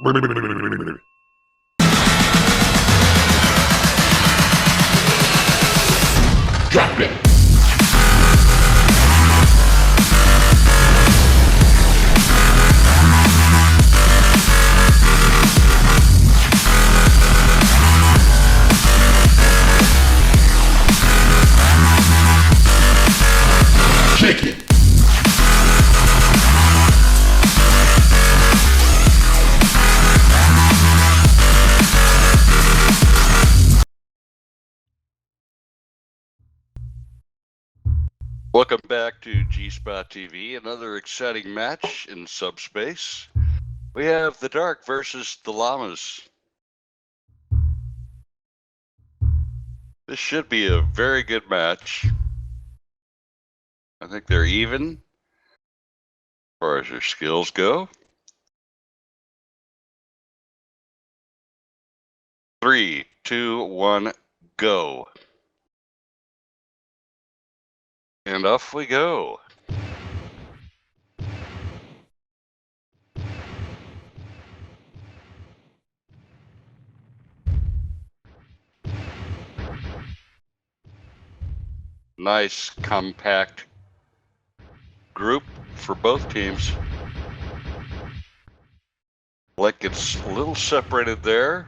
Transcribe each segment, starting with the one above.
Drop it. Shake it. Welcome back to G-Spot TV, another exciting match in subspace. We have the Dark versus the Llamas. This should be a very good match. I think they're even as far as their skills go. 3, 2, 1, go. And off we go. Nice compact group for both teams. Like it's a little separated there.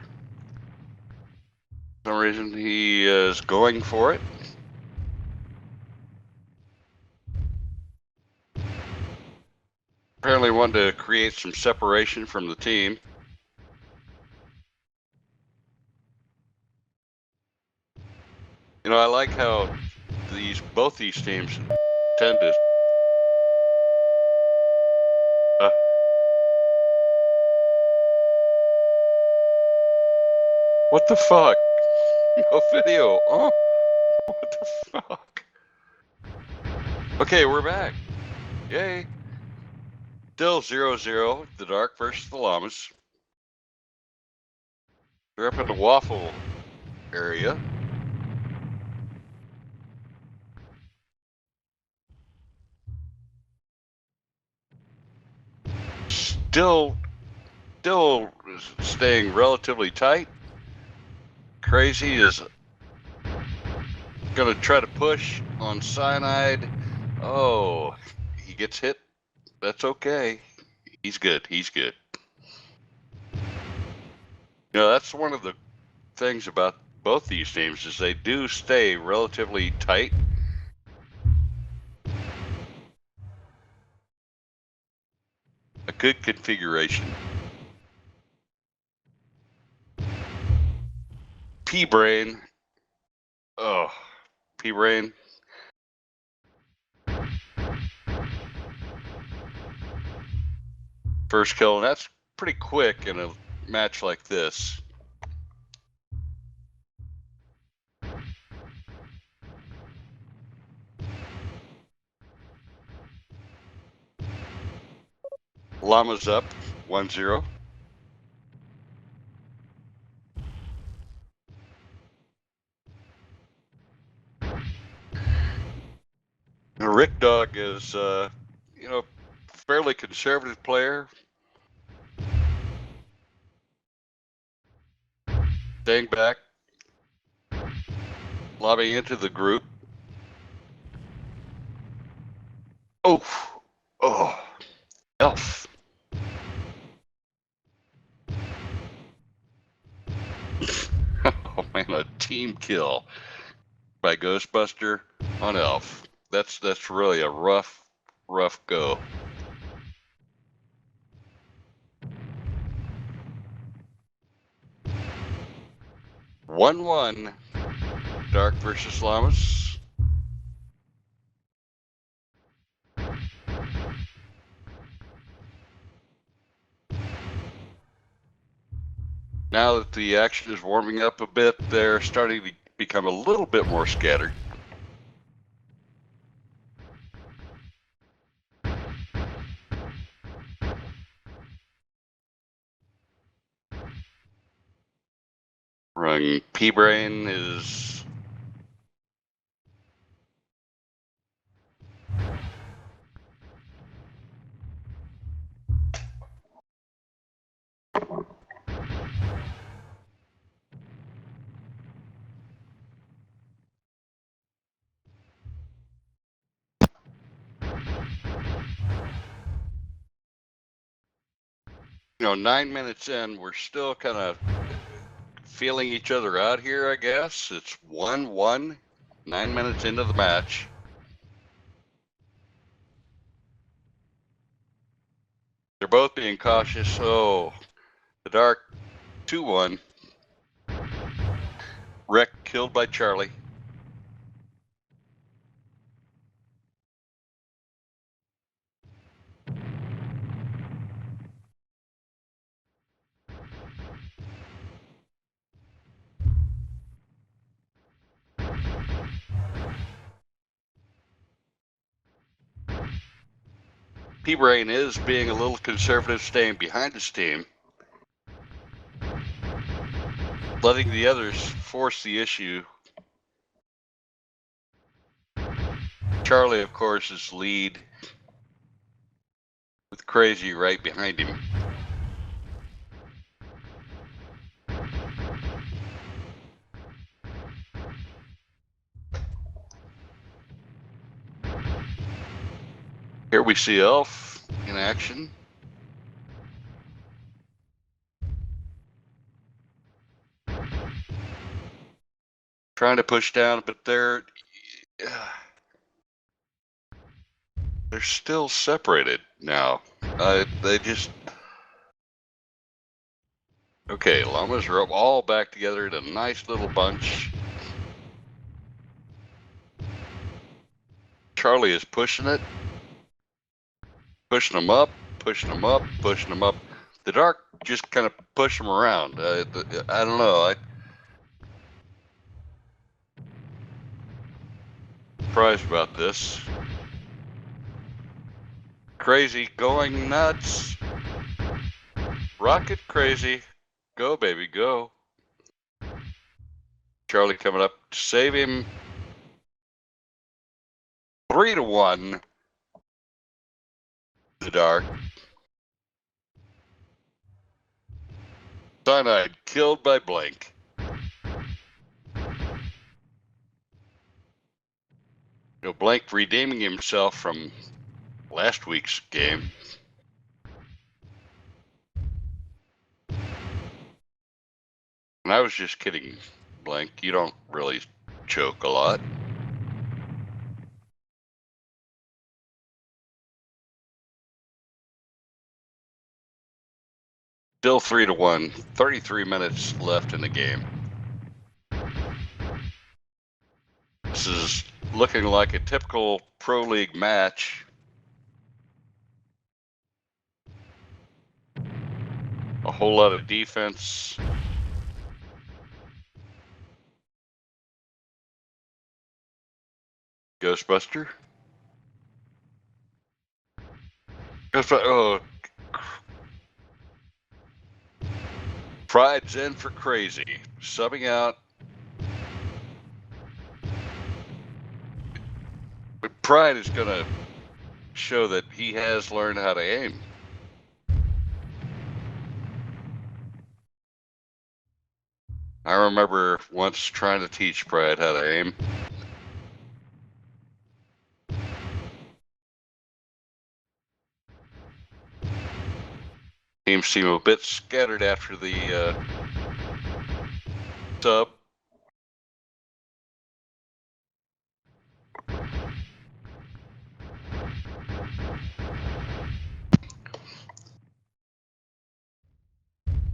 For some reason he is going for it. Apparently wanted to create some separation from the team. You know, I like how both these teams tend to what the fuck? No video. Oh, what the fuck? Okay, we're back. Yay. Still 0-0, the Dark versus the Llamas. They're up in the waffle area. Still staying relatively tight. Crazy is gonna try to push on Cyanide. Oh, he gets hit. That's okay. He's good. He's good. You know, that's one of the things about both these teams is they do stay relatively tight. A good configuration. P-Brain. Oh, P-Brain. First kill, and that's pretty quick in a match like this. Llama's up 1-0. Rick Dog is, you know, fairly conservative player. Staying back, lobbing into the group. Oh, elf. Oh man, a team kill by Ghostbuster on elf. That's really a rough go. One, Dark versus Llamas. Now that the action is warming up a bit, they're starting to become a little bit more scattered. Rung P-Brain is 9 minutes in, we're still kind of feeling each other out here, I guess. It's 1-1, 9 minutes into the match. They're both being cautious. Oh, the Dark 2-1. Wreck killed by Charlie. P-Brain is being a little conservative, staying behind his team, letting the others force the issue. Charlie, of course, is lead with Crazy right behind him. Here we see Elf in action. Trying to push down, but they're still separated now. They just... Okay, llamas are all back together in a nice little bunch. Charlie is pushing it. Pushing them up, pushing them up, pushing them up. The Dark just kind of push them around. I don't know. Surprised about this. Crazy going nuts. Rocket Crazy. Go, baby, go. Charlie coming up to save him. 3-1. The Dark. Cyanide killed by Blank. Blank redeeming himself from last week's game. And I was just kidding, Blank. You don't really choke a lot. Still 3-1. 33 minutes left in the game. This is looking like a typical Pro League match. A whole lot of defense. Ghostbuster. Ghostbuster. Oh. Pride's in for Crazy. Subbing out. But Pride is going to show that he has learned how to aim. I remember once trying to teach Pride how to aim. Teams seem a bit scattered after the sub.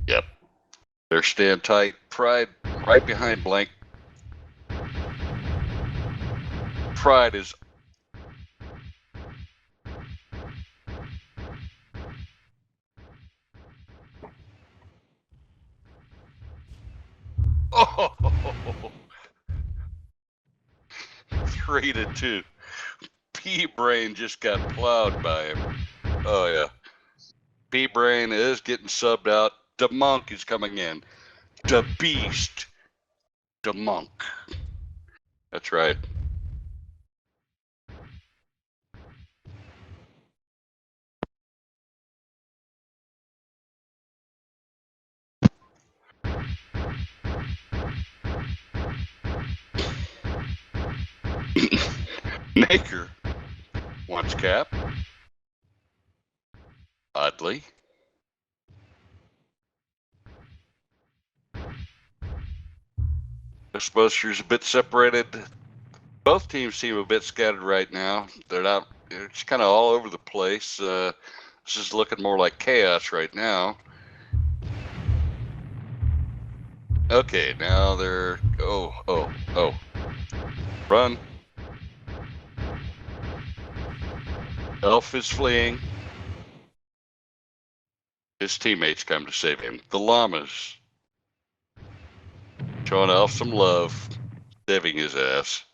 Yep. They're staying tight. Pride right behind Blank. Pride is... Oh! 3-2. P-Brain just got plowed by him. Oh, yeah. P-Brain is getting subbed out. The Monk is coming in. The Beast. The Monk. That's right. Naker wants cap. Oddly. Ghostbusters a bit separated. Both teams seem a bit scattered right now. They're not. It's kind of all over the place. This is looking more like chaos right now. Okay, now they're. Oh. Run. Elf is fleeing. His teammates come to save him. The llamas. Showing Elf some love. Saving his ass.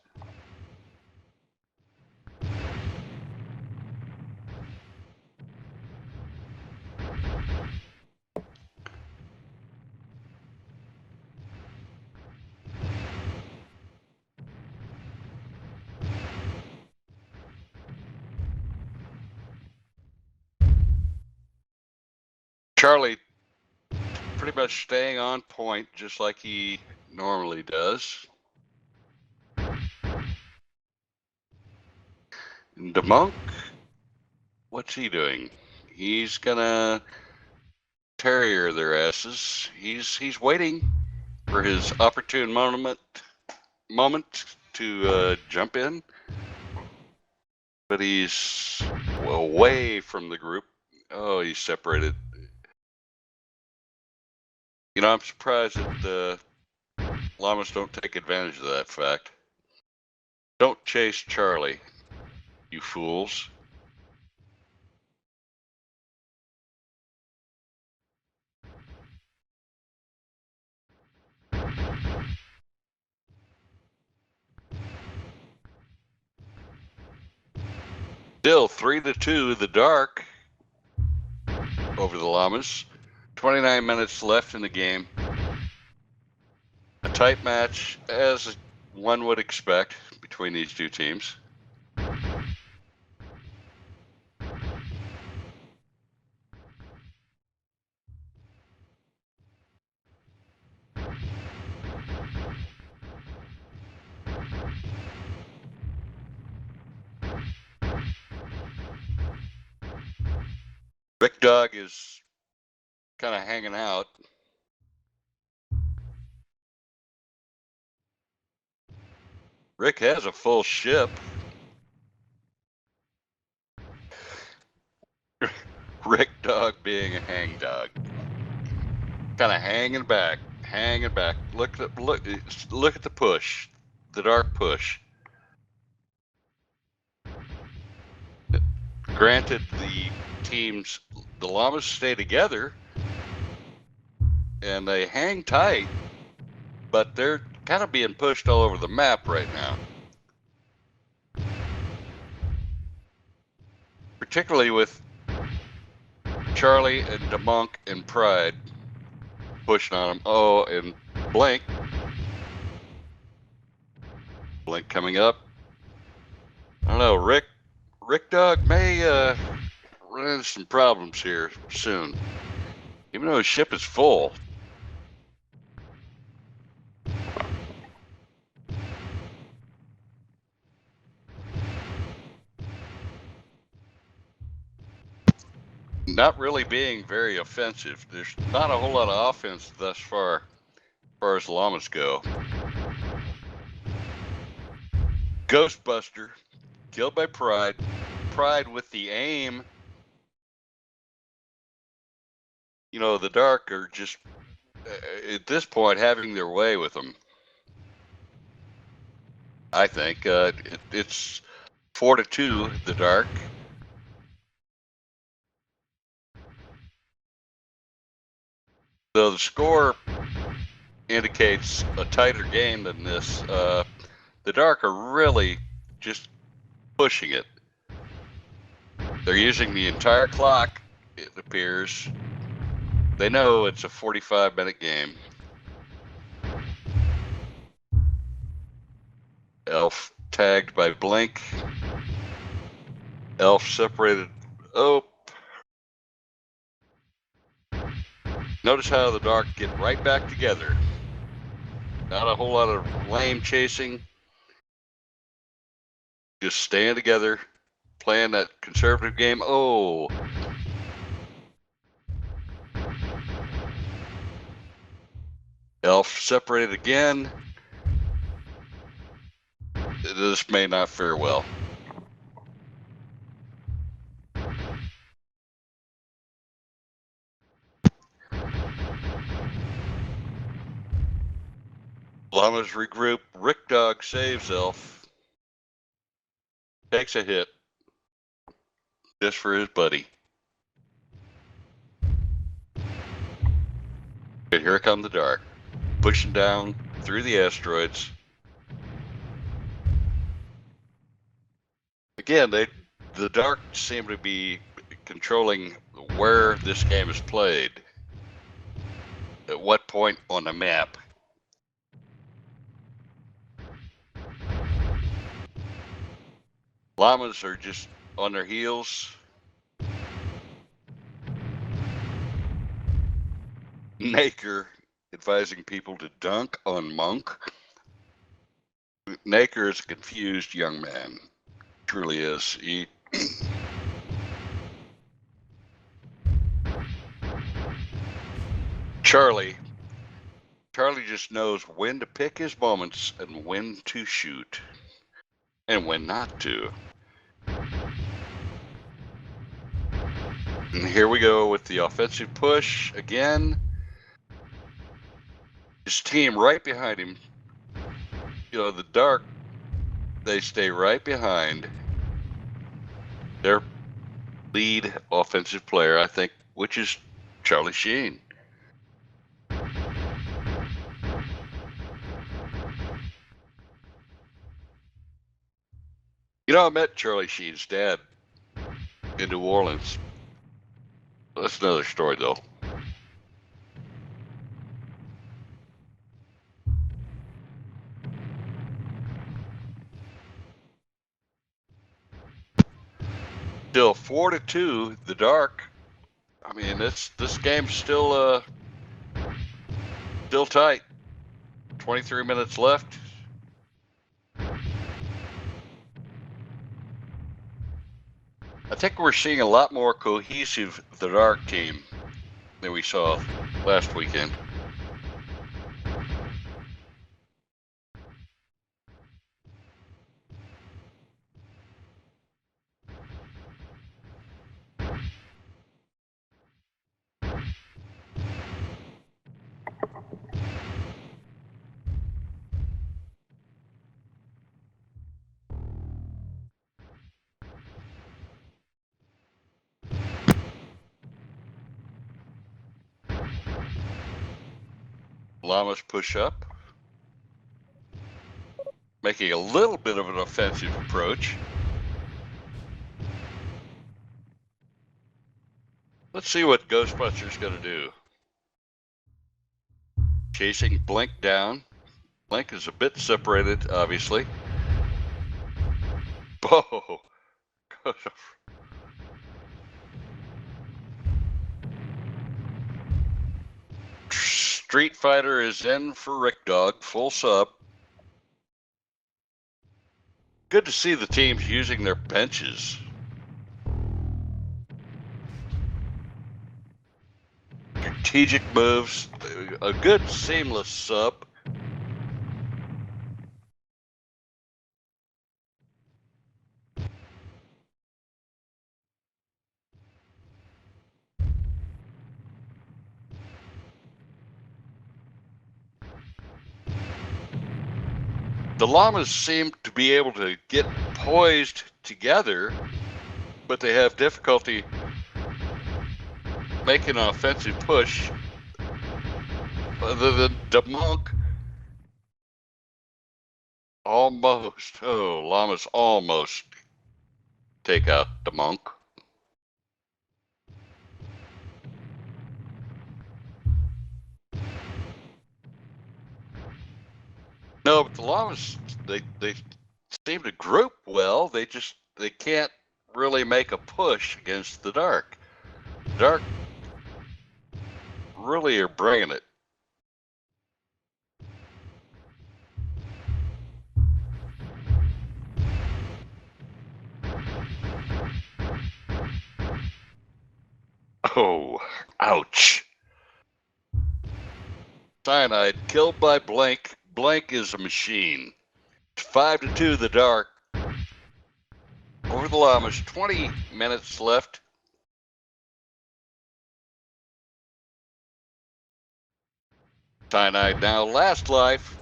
Charlie pretty much staying on point just like he normally does. And the monk, what's he doing? He's gonna terrier their asses. He's waiting for his opportune moment to jump in, but he's away from the group. Oh, he's separated. You know, I'm surprised that the llamas don't take advantage of that fact. Don't chase Charlie, you fools. Still 3-2, the dark over the llamas. 29 minutes left in the game. A tight match, as one would expect, between these two teams. Rick Dog is kind of hanging out. Rick has a full ship. Rick Dog being a hang dog. Kind of hanging back. Look at the push. The dark push. Granted, the llamas stay together and they hang tight, but they're kind of being pushed all over the map right now. Particularly with Charlie and DeMonk and Pride pushing on him. Oh, and Blink coming up. I don't know, Rick Dog may run into some problems here soon. Even though his ship is full. Not really being very offensive. There's not a whole lot of offense thus far, as far as llamas go. Ghostbuster killed by Pride. Pride with the aim. You know, the dark are just at this point having their way with them. I think it's 4-2, the dark. So the score indicates a tighter game than this. The dark are really just pushing it. They're using the entire clock, it appears. They know it's a 45-minute game. Elf tagged by Blink. Elf separated. Oh. Notice how the dark get right back together. Not a whole lot of lame chasing. Just staying together, playing that conservative game. Oh. Elf separated again. this may not fare well. Llamas regroup. Rick Dog saves Elf. Takes a hit. Just for his buddy. And here come the Dark. Pushing down through the asteroids. Again, the Dark seem to be controlling where this game is played. At what point on the map. Llamas are just on their heels. Naker advising people to dunk on Monk. Naker is a confused young man. Truly is. Charlie just knows when to pick his moments and when to shoot and when not to. And here we go with the offensive push again. His team right behind him. You know, the Dark, they stay right behind their lead offensive player, I think, which is Charlie Sheen. You know, I met Charlie Sheen's dad in New Orleans. That's another story, though. Still 4-2, the Dark. I mean, this game's still tight. 23 minutes left. I think we're seeing a lot more cohesive the Dark team than we saw last weekend. Llamas push up, making a little bit of an offensive approach. Let's see what Ghostbuster's going to do. Chasing Blink down. Blink is a bit separated, obviously. Oh. Street Fighter is in for Rick Dog, full sub. Good to see the teams using their benches. Strategic moves, a good seamless sub. The Llamas seem to be able to get poised together, but they have difficulty making an offensive push. The Monk almost, Llamas almost take out the Monk. No, but the Llamas, they seem to group well. They can't really make a push against the Dark. The Dark really are bringing it. Oh, ouch. Cyanide killed by Blank. Blank is a machine. 5-2 the dark. Over the Llamas, 20 minutes left. Cyanide now, last life.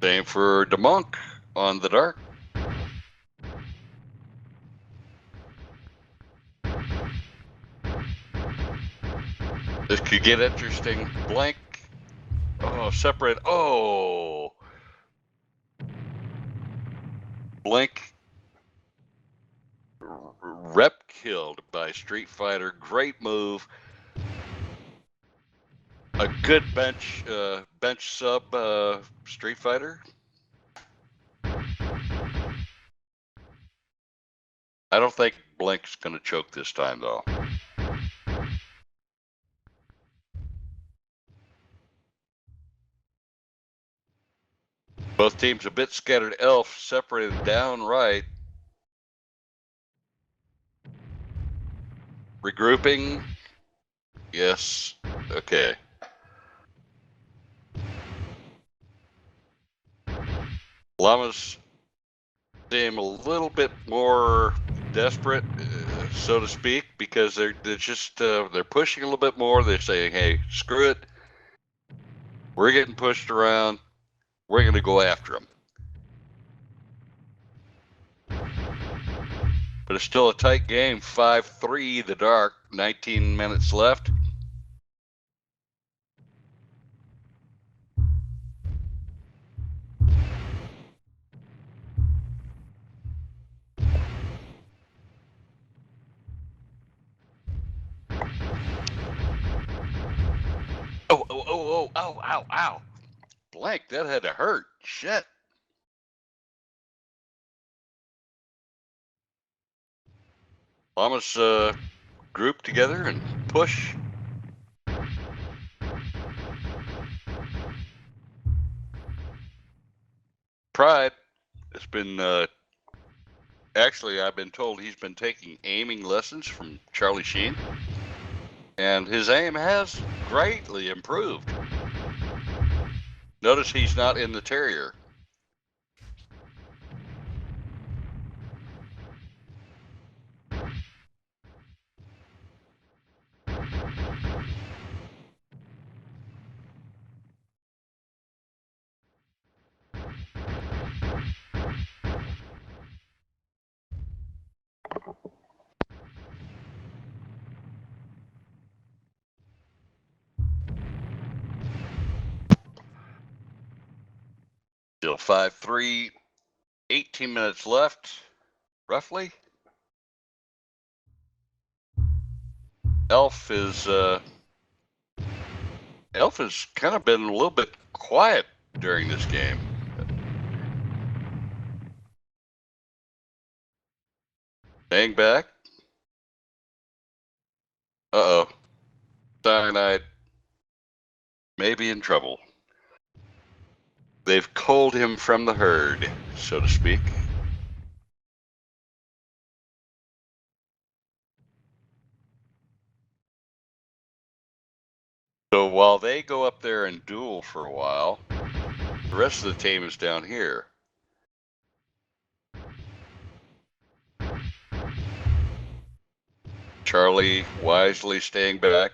Same for DeMonk on the dark. This could get interesting. Blank. Oh, separate. Oh. Blank. Rep killed by Street Fighter. Great move. A good bench sub Street Fighter. I don't think Blank's going to choke this time, though. Both teams a bit scattered. Elf separated down right. Regrouping. Yes. Okay. Llamas seem a little bit more desperate, so to speak, because they're just they're pushing a little bit more. They're saying, "Hey, screw it. We're getting pushed around. We're going to go after them." But it's still a tight game. 5-3 the dark. 19 minutes left. Oh, ow, ow, ow. Blank, that had to hurt. Shit. Llamas group together and push. Pride has been, actually, I've been told he's been taking aiming lessons from Charlie Sheen. And his aim has greatly improved. Notice he's not in the Terrier. Still 5-3, 18 minutes left, roughly. Elf has kind of been a little bit quiet during this game. Staying back. Uh-oh. Cyanide may be in trouble. They've culled him from the herd, so to speak. So while they go up there and duel for a while, the rest of the team is down here. Charlie wisely staying back.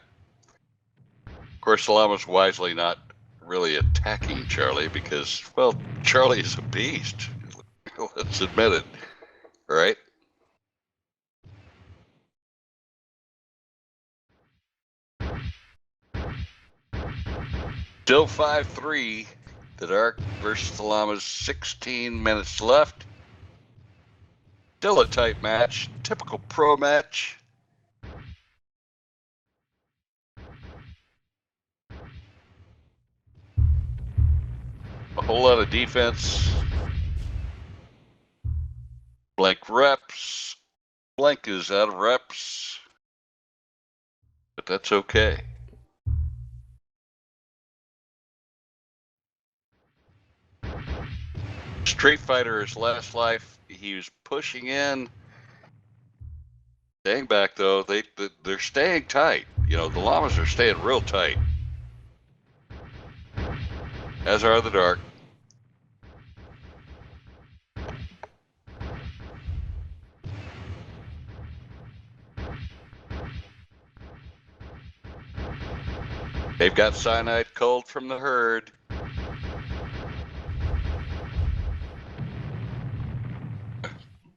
Of course, Llama's wisely not really attacking Charlie because, well, Charlie is a beast. Let's admit it, right? Still 5-3. The Dark versus the Llamas, 16 minutes left. Still a tight match, typical pro match. A whole lot of defense. Blank reps. Blank is out of reps. But that's okay. Street Fighter is last life. He was pushing in. Staying back though, they're staying tight. You know, the Llamas are staying real tight. As are the dark. They've got cyanide cold from the herd.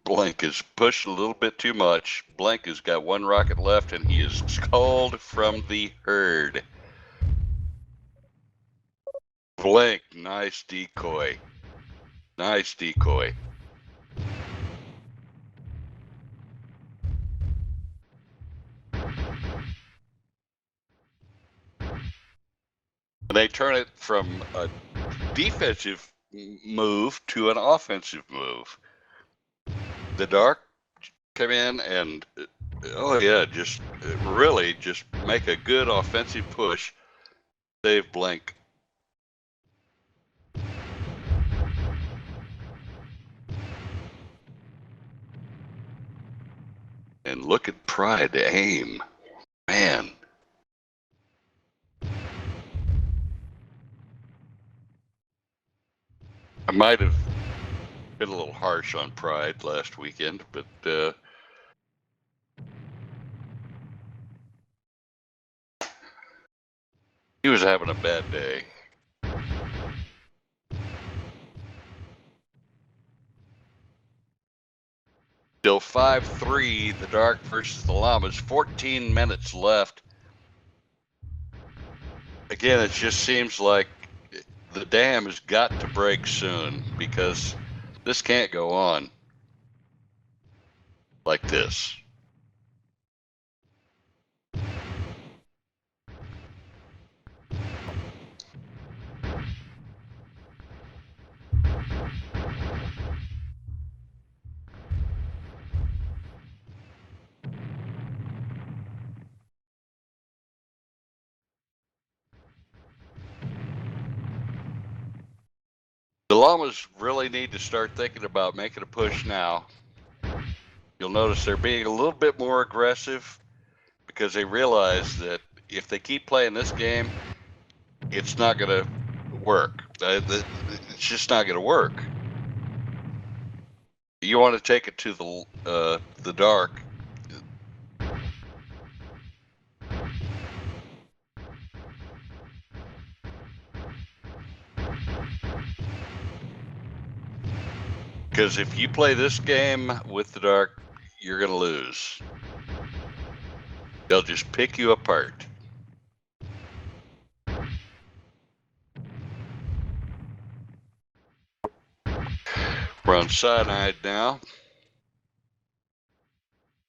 Blank is pushed a little bit too much. Blank has got one rocket left, and he is cold from the herd. Blank, nice decoy. Nice decoy. They turn it from a defensive move to an offensive move. The dark come in and, oh yeah, just really just make a good offensive push. Save Blank. And look at Pride aim. Man. I might have been a little harsh on Pride last weekend, but he was having a bad day. Still 5-3, the Dark versus the Llamas. 14 minutes left. Again, it just seems like the dam has got to break soon, because this can't go on like this. The Llamas really need to start thinking about making a push now. You'll notice they're being a little bit more aggressive because they realize that if they keep playing this game, it's not going to work. It's just not going to work. You want to take it to the dark. Because if you play this game with the dark, you're going to lose. They'll just pick you apart. We're on cyanide now.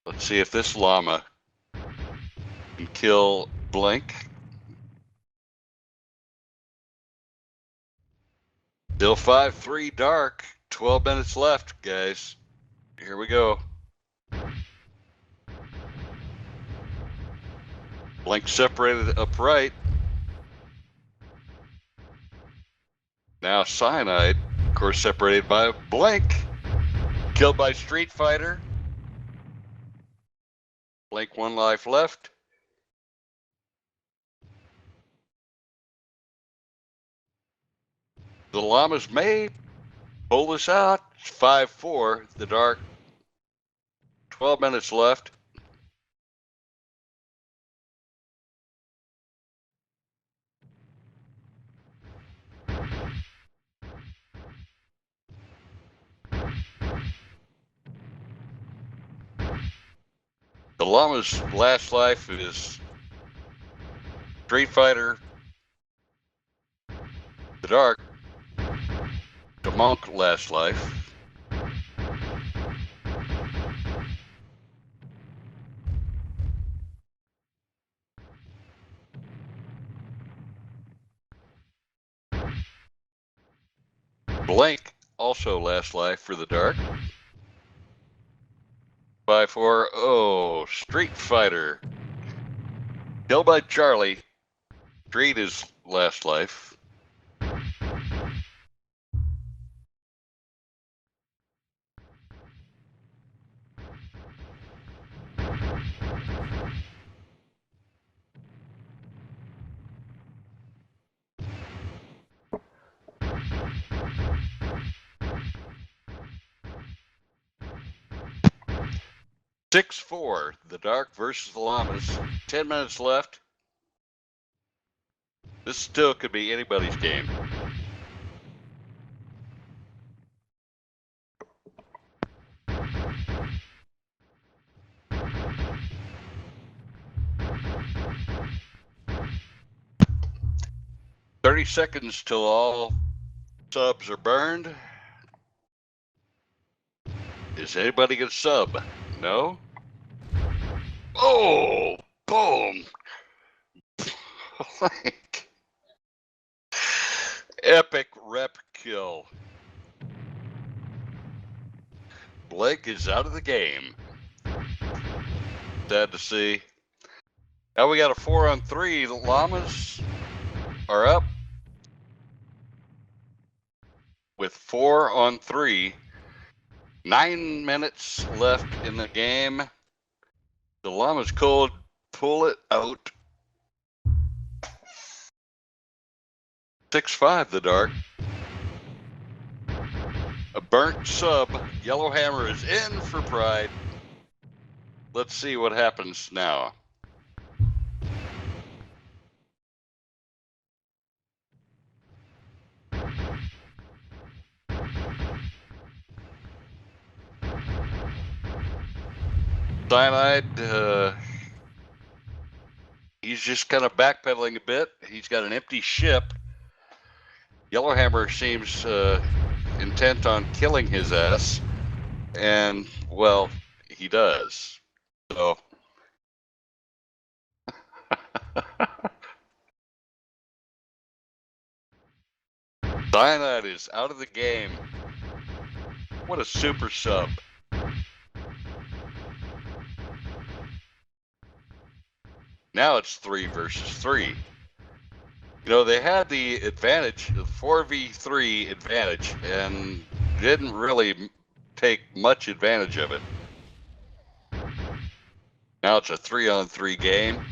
Let's see if this llama can kill Blink. Still 5-3 dark. 12 minutes left, guys. Here we go. Blink separated upright. Now cyanide, of course, separated by Blink. Killed by Street Fighter. Blink 1 life left. The llamas may pull this out. 5-4, the dark. 12 minutes left. The llama's last life is Street Fighter. The dark. The monk last life. Blink also last life for the dark. 5-4. Oh, Street Fighter. Killed by Charlie. Street is last life. 6-4, the Dark versus the Llamas. 10 minutes left. This still could be anybody's game. "30 seconds till all subs are burned. Is anybody gonna sub? No? Oh, boom. Like, epic rep kill. Blake is out of the game. Sad to see. Now we got a 4-on-3. The Llamas are up with 4-on-3. 9 minutes left in the game. The Llamas cold pull it out. 6-5, the Dark. A burnt sub. Yellowhammer is in for pride. Let's see what happens now. Cyanide, he's just kind of backpedaling a bit. He's got an empty ship. Yellowhammer seems intent on killing his ass. And, well, he does. So. Cyanide is out of the game. What a super sub. Now it's 3 versus 3. You know, they had the advantage, the 4v3 advantage, and didn't really take much advantage of it. Now it's a 3-on-3 game.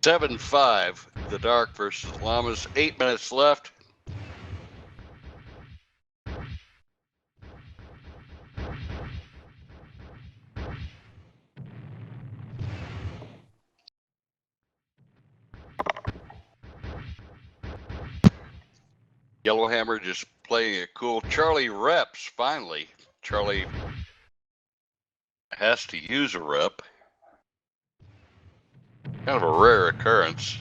"7-5, the Dark versus Llamas. 8 minutes left. Yellowhammer just playing it cool. Charlie reps, finally. Charlie has to use a rep. Kind of a rare occurrence.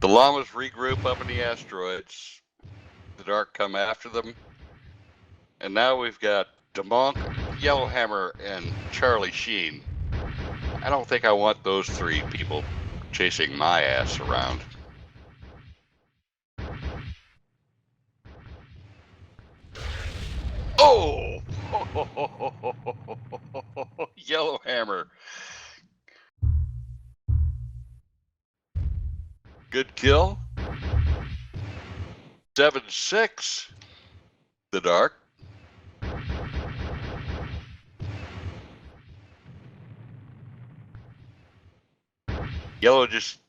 The Llamas regroup up in the asteroids. The Dark come after them. And now we've got DeMonk, Yellowhammer, and Charlie Sheen. I don't think I want those 3 people chasing my ass around. Oh! Yellowhammer. Good kill. 7-6, the Dark. Yellow just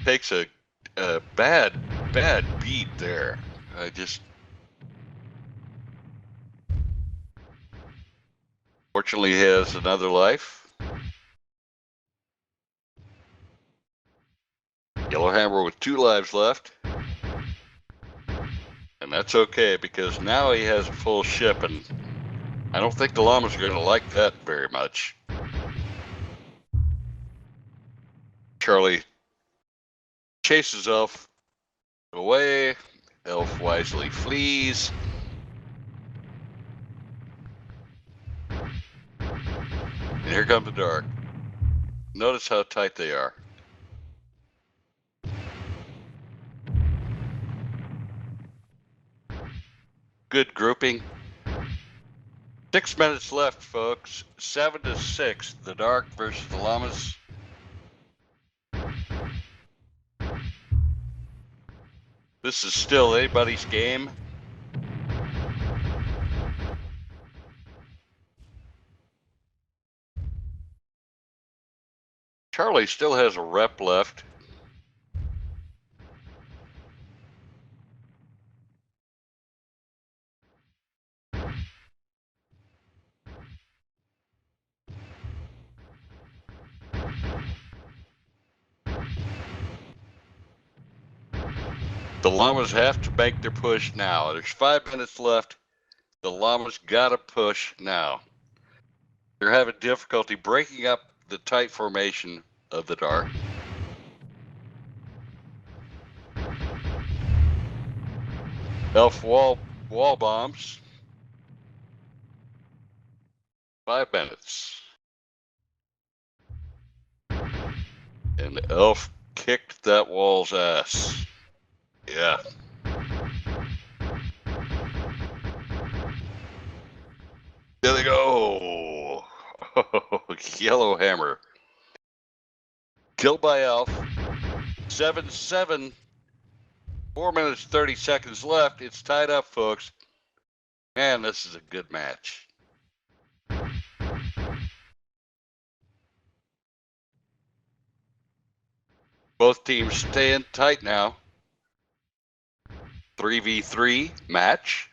takes a bad beat there. Fortunately, he has another life. Yellowhammer with 2 lives left. And that's okay, because now he has a full ship, and I don't think the Llamas are going to like that very much. Charlie chases Elf away. Elf wisely flees. And here comes the Dark. Notice how tight they are. Good grouping. 6 minutes left, folks. 7-6, the Dark versus the Llamas. This is still anybody's game. Charlie still has a rep left. The Llamas have to make their push now. There's 5 minutes left. The Llamas got to push now. They're having difficulty breaking up the tight formation of the dark. Elf wall bombs. 5 minutes. And Elf kicked that wall's ass. Yeah. There they go. Yellow Hammer. Killed by Elf. 7-7. 4 minutes, 30 seconds left. It's tied up, folks. Man, this is a good match. Both teams staying tight now. 3v3 match.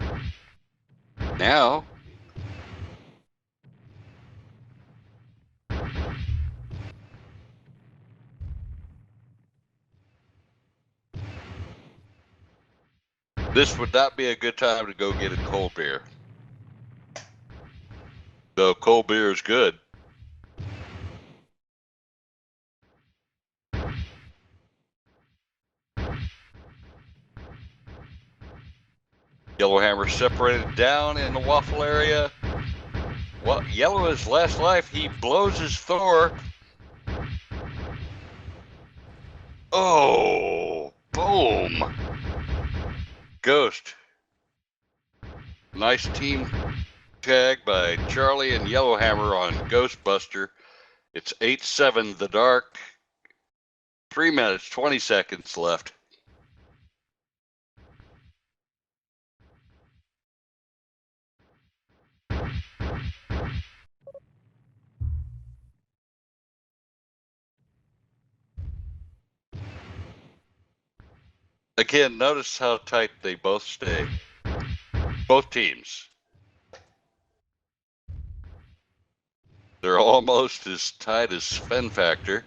Now, this would not be a good time to go get a cold beer. Though cold beer is good. Yellowhammer separated down in the waffle area. Well, Yellow is last life. He blows his Thor. Oh, boom. Ghost. Nice team tag by Charlie and Yellowhammer on Ghostbuster. It's 8-7 the dark. 3 minutes, 20 seconds left. Again, notice how tight they both stay. Both teams. They're almost as tight as Fen Factor.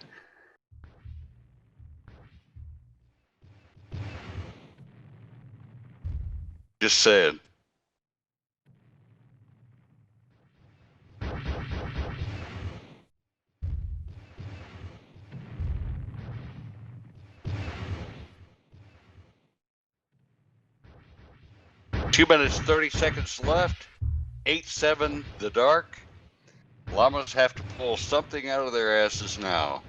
Just saying. Two minutes, 30 seconds left. 8-7 the dark. Llamas have to pull something out of their asses now.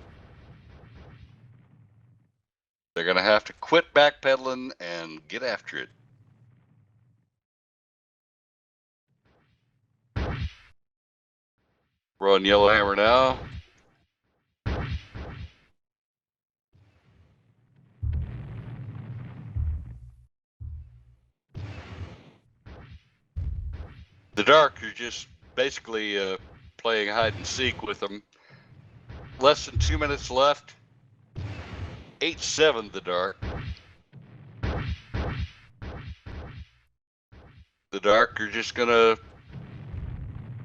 They're going to have to quit backpedaling and get after it. We're on Yellowhammer now. The dark are just basically playing hide and seek with them. Less than 2 minutes left. 8-7 the dark. The dark are just going to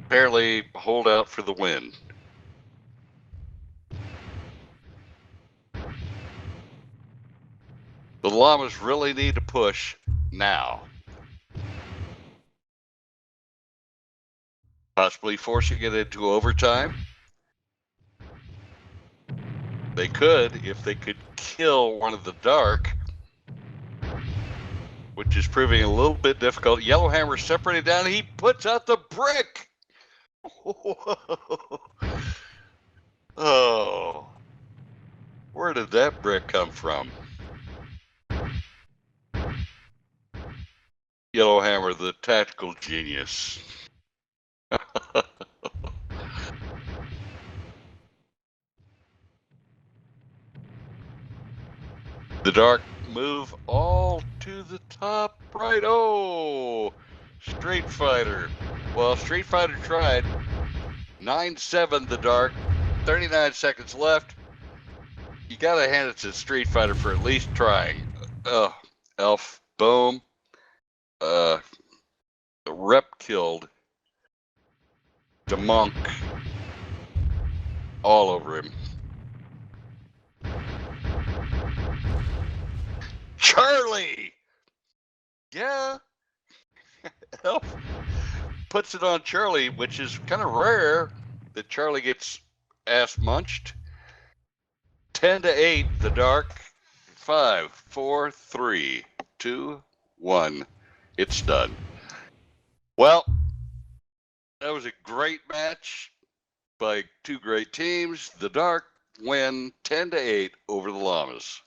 apparently hold out for the win. The Llamas really need to push now. Possibly forcing it into overtime. They could if they could kill one of the dark, which is proving a little bit difficult. Yellowhammer separated down. He puts out the brick. Oh, where did that brick come from? Yellowhammer, the tactical genius. The dark move all to the top right. Oh, Street Fighter. Well, Street Fighter tried. 9-7 the dark. 39 seconds left. You gotta hand it to Street Fighter for at least trying. Elf, boom. Rep killed. The monk. All over him. Charlie! Yeah. Elf puts it on Charlie, which is kind of rare that Charlie gets ass munched. 10-8, the dark. 5, 4, 3, 2, 1. It's done. Well, that was a great match by two great teams. The dark win 10-8 over the Llamas.